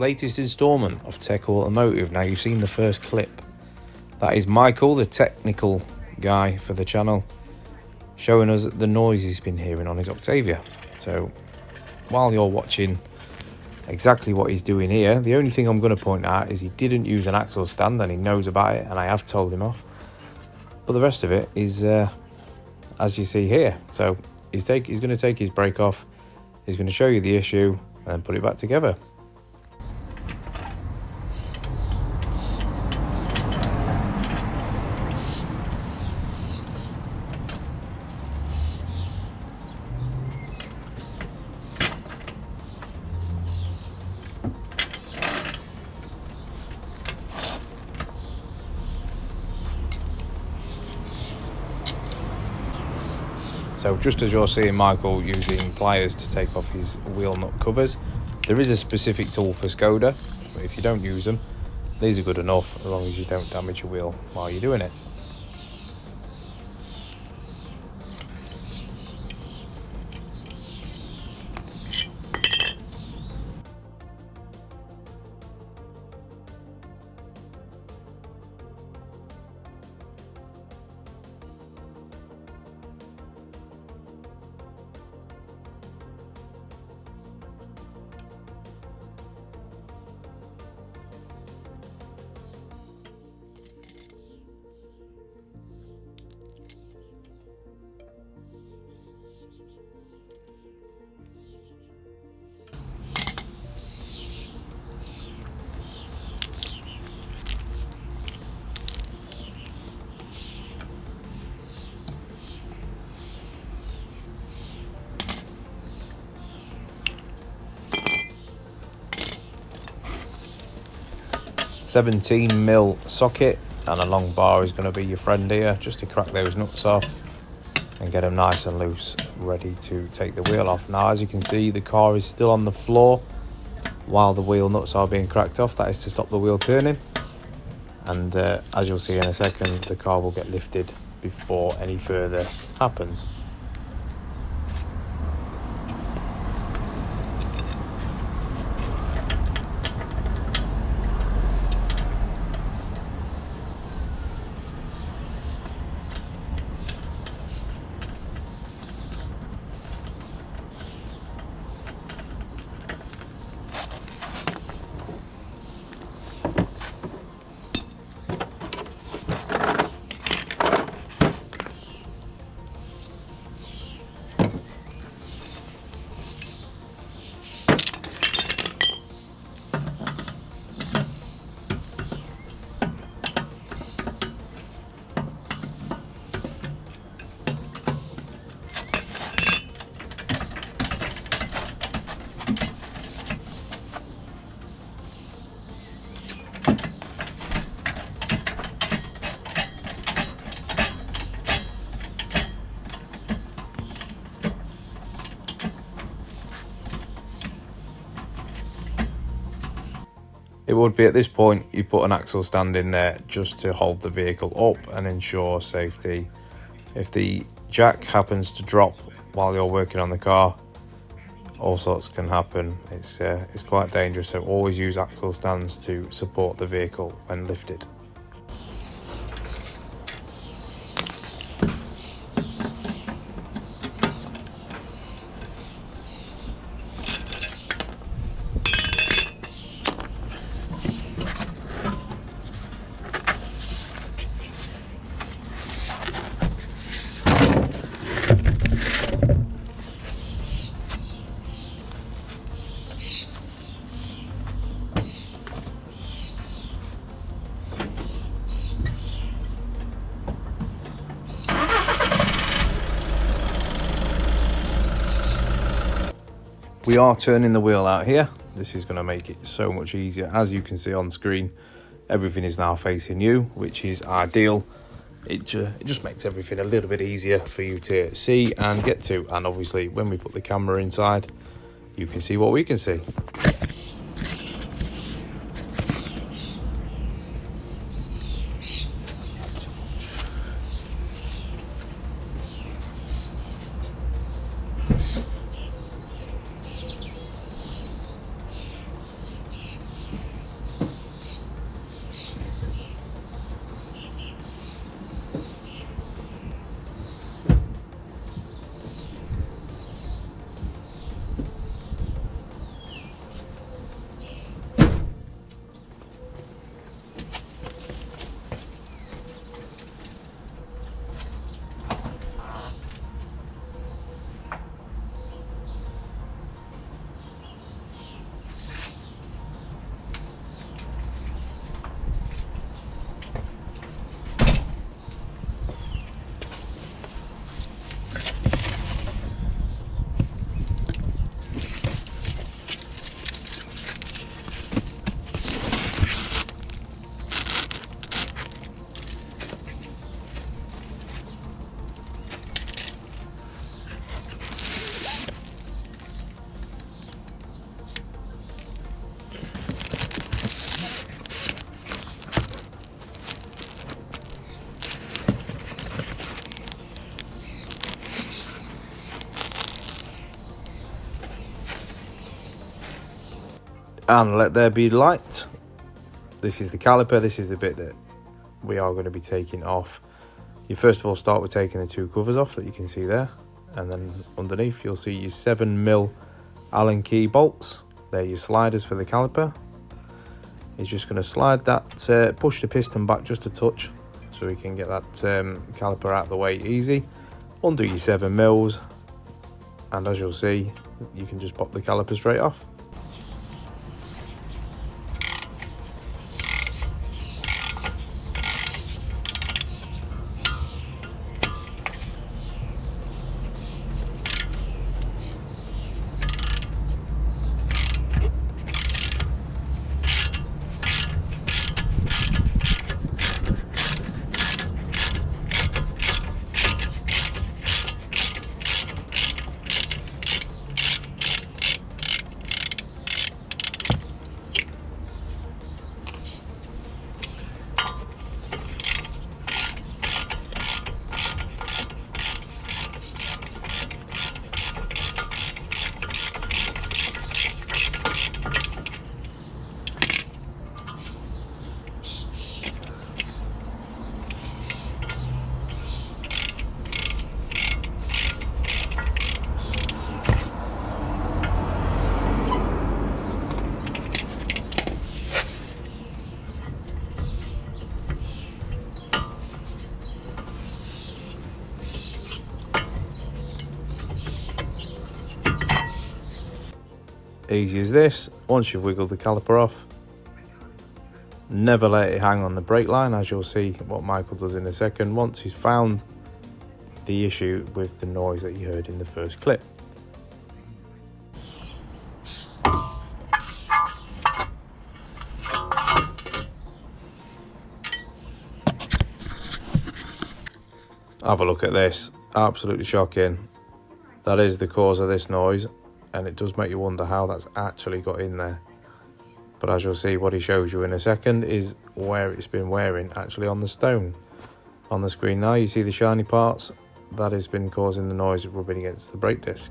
latest instalment of Tech Automotive. Now, you've seen the first clip. That is Michael, the technical guy for the channel, showing us the noise he's been hearing on his Octavia. So while you're watching exactly what he's doing here, the only thing I'm going to point out is he didn't use an axle stand, and he knows about it, and I have told him off. But the rest of it is as you see here. So he's going to take his brake off, he's going to show you the issue and then put it back together. So just as you're seeing Michael using pliers to take off his wheel nut covers, there is a specific tool for Škoda, but if you don't use them, these are good enough as long as you don't damage your wheel while you're doing it. $17mm socket and a long bar is going to be your friend here, just to crack those nuts off and get them nice and loose, ready to take the wheel off. Now, as you can see, the car is still on the floor while the wheel nuts are being cracked off. That is to stop the wheel turning, and as you'll see in a second, the car will get lifted before any further happens. It would be at this point you put an axle stand in there just to hold the vehicle up and ensure safety. If the jack happens to drop while you're working on the car, all sorts can happen. It's quite dangerous, so always use axle stands to support the vehicle when lifted. We are turning the wheel out here. This is going to make it so much easier. As you can see on screen, everything is now facing you, which is ideal. It just makes everything a little bit easier for you to see and get to. And obviously, when we put the camera inside, you can see what we can see. And let there be light. This is the caliper. This is the bit that we are going to be taking off. You first of all start with taking the two covers off that you can see there, and then underneath you'll see your 7mm Allen key bolts. They're your sliders for the caliper. You're just going to slide that, push the piston back just a touch so we can get that caliper out of the way easy. Undo your 7mm, and as you'll see, you can just pop the caliper straight off. Easy as this. Once you've wiggled the caliper off, never let it hang on the brake line, as you'll see what Michael does in a second once he's found the issue with the noise that you heard in the first clip. Have a look at this. Absolutely shocking. That is the cause of this noise, and it does make you wonder how that's actually got in there. But as you'll see, what he shows you in a second is where it's been wearing actually on the stone. On the screen now you see the shiny parts. That has been causing the noise rubbing against the brake disc.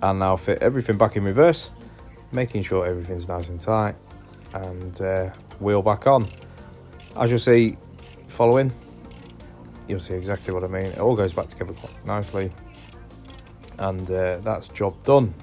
And now fit everything back in reverse, making sure everything's nice and tight, and wheel back on. As you'll see following, you'll see exactly what I mean. It all goes back together quite nicely, and that's job done.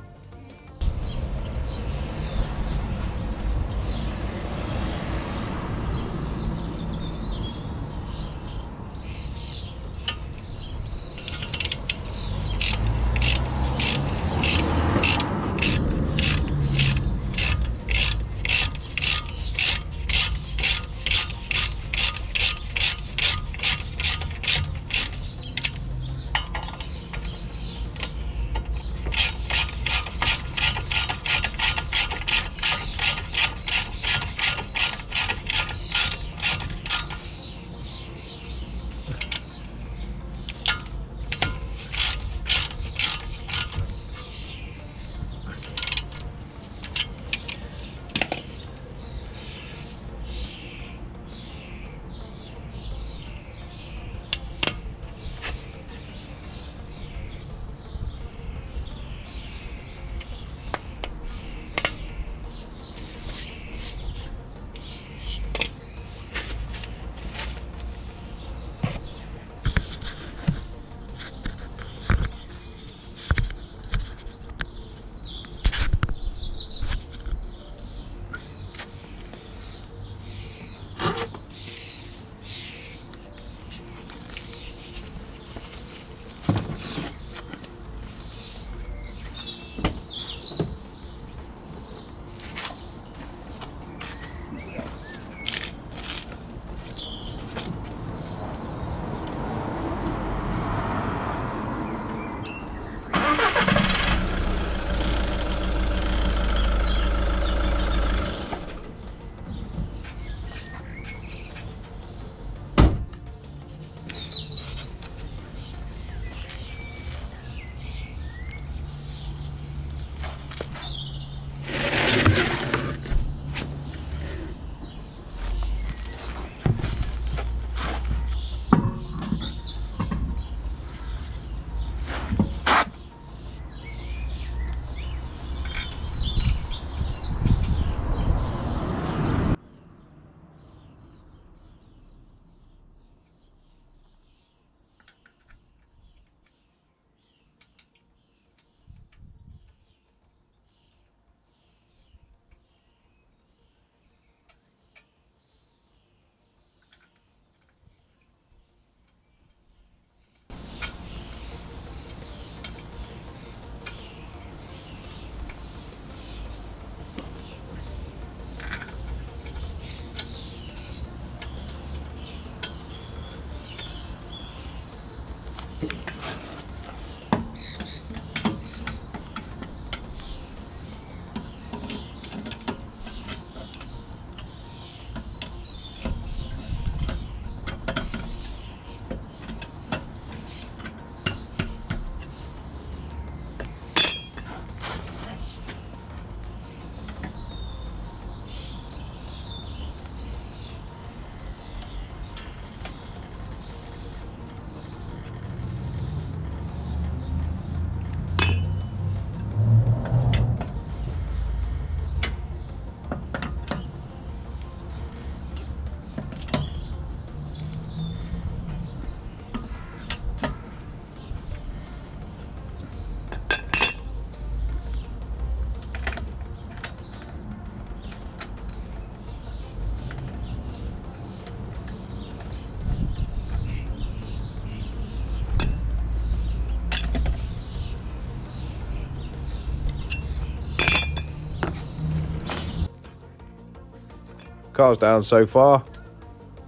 car's down so far.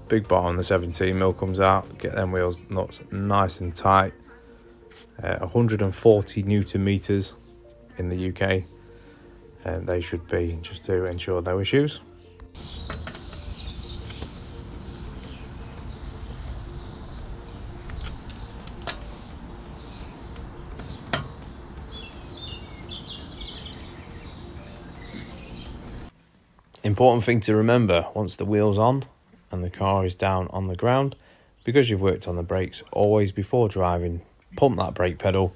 Big bar on the 17mm comes out. Get them wheels nuts nice and tight. 140 Newton meters in the UK. And they should be, just to ensure no issues. Important thing to remember, once the wheel's on and the car is down on the ground, because you've worked on the brakes, always before driving, pump that brake pedal,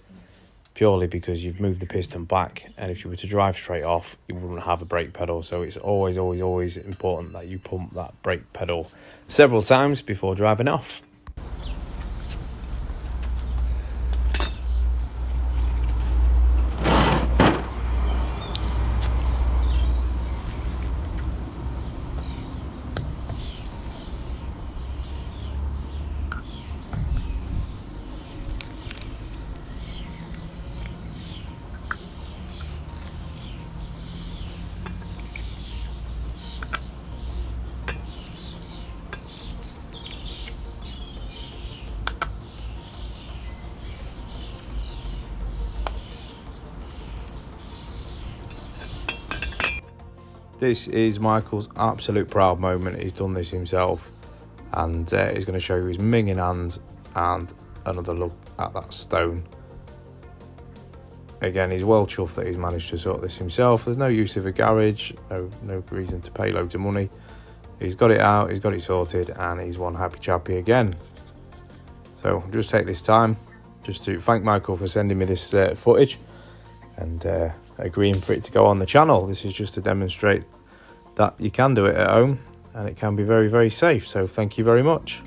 purely because you've moved the piston back, and if you were to drive straight off, you wouldn't have a brake pedal. So it's always important that you pump that brake pedal several times before driving off. This is Michael's absolute proud moment. He's done this himself, and he's going to show you his minging hands and another look at that stone. Again, he's well chuffed that he's managed to sort this himself. There's no use of a garage, no reason to pay loads of money. He's got it out, he's got it sorted, and he's one happy chappy again. So just take this time just to thank Michael for sending me this footage and agreeing for it to go on the channel. This is just to demonstrate that you can do it at home and it can be very, very safe. So thank you very much.